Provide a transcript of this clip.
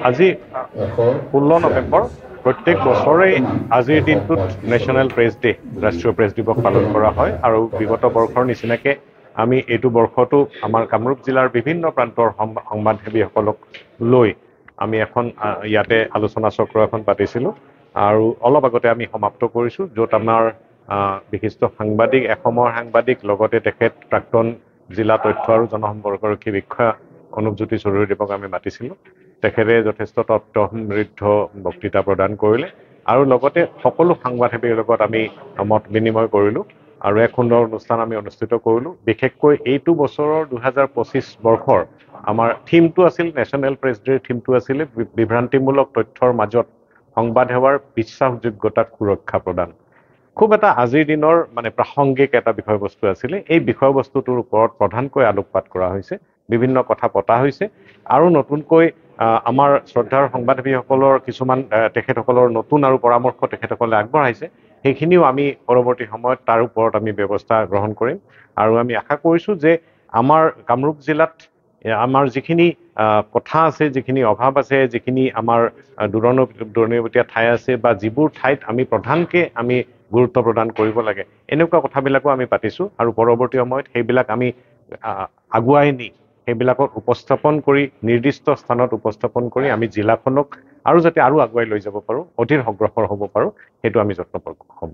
আজি 16 নৱেম্বৰ প্ৰত্যেক বছৰেই আজিৰ দিনটোত নেশ্যনেল প্ৰেছ ডে ৰাষ্ট্ৰীয় প্ৰেছ দিৱস পালন কৰা হয় আৰু বিগত বৰ্ষৰ নিচিনাকে আমি এইটো বৰ্ষটো আমাৰ কামৰূপ জিলাৰ বিভিন্ন প্ৰান্তৰ সংবাদসেৱীসকলক লৈ আমি এখন ইয়াতে আলোচনা চক্ৰ এখন পাতিছিলোঁ আৰু অলপ আগতে আমি সমাপ্ত কৰিছোঁ য'ত আমাৰ বিশিষ্ট সাংবাদিক এসমৰ সাংবাদিক লগতে তেখেত প্ৰাক্তন জিলা তথ্য আৰু জনসম্পৰ্কৰক্ষী বিষয়া অনুপজ্যোতি চৌধুৰীদেৱক আমি মাতিছিলোঁ তেখেতে যথেষ্ট তত্ত্ব সমৃদ্ধ বক্তৃতা প্ৰদান কৰিলে আৰু লগতে সকলো সাংবাদিকৰ লগত আমি মত বিনিময় কৰিলোঁ আৰু এক সুন্দৰ অনুষ্ঠান আমি অনুষ্ঠিত কৰিলোঁ বিশেষকৈ এইটো বছৰৰ 2025 বৰ্ষৰ আমাৰ থিমটো আছিল নেশ্যনেল প্ৰেছ ডেৰ থিমটো আছিলে বিভ্ৰান্তিমূলক তথ্যৰ মাজত সংবাদ সেৱাৰ বিশ্বাসযোগ্যতাক সুৰক্ষা প্ৰদান খুব এটা আজিৰ দিনৰ মানে প্ৰাসংগিক এটা বিষয়বস্তু আছিলে এই বিষয়বস্তুটোৰ ওপৰত প্ৰধানকৈ আলোকপাত কৰা হৈছে বিভিন্ন কথা পতা হৈছে আৰু নতুনকৈ আমাৰ শ্ৰদ্ধাৰ সংবাদসেৱীসকলৰ কিছুমান তেখেতসকলৰ নতুন আৰু পৰামৰ্শ তেখেতসকলে আগবঢ়াইছে সেইখিনিও আমি পৰৱৰ্তী সময়ত তাৰ ওপৰত আমি ব্যৱস্থা গ্ৰহণ কৰিম আৰু আমি আশা কৰিছোঁ যে আমাৰ কামৰূপ জিলাত আমাৰ যিখিনি কথা আছে যিখিনি অভাৱ আছে যিখিনি আমাৰ দূৰণীবতীয়া ঠাই আছে বা যিবোৰ ঠাইত আমি প্ৰধানকৈ আমি গুৰুত্ব প্ৰদান কৰিব লাগে এনেকুৱা কথাবিলাকো আমি পাতিছোঁ আৰু পৰৱৰ্তী সময়ত সেইবিলাক আমি আগুৱাই নি সেইবিলাকক উপস্থাপন কৰি নিৰ্দিষ্ট স্থানত উপস্থাপন কৰি আমি জিলাখনক আৰু যাতে আৰু আগুৱাই লৈ যাব পাৰোঁ অধীৰ অগ্ৰসৰ হ'ব পাৰোঁ সেইটো আমি যত্নপৰ হ'ম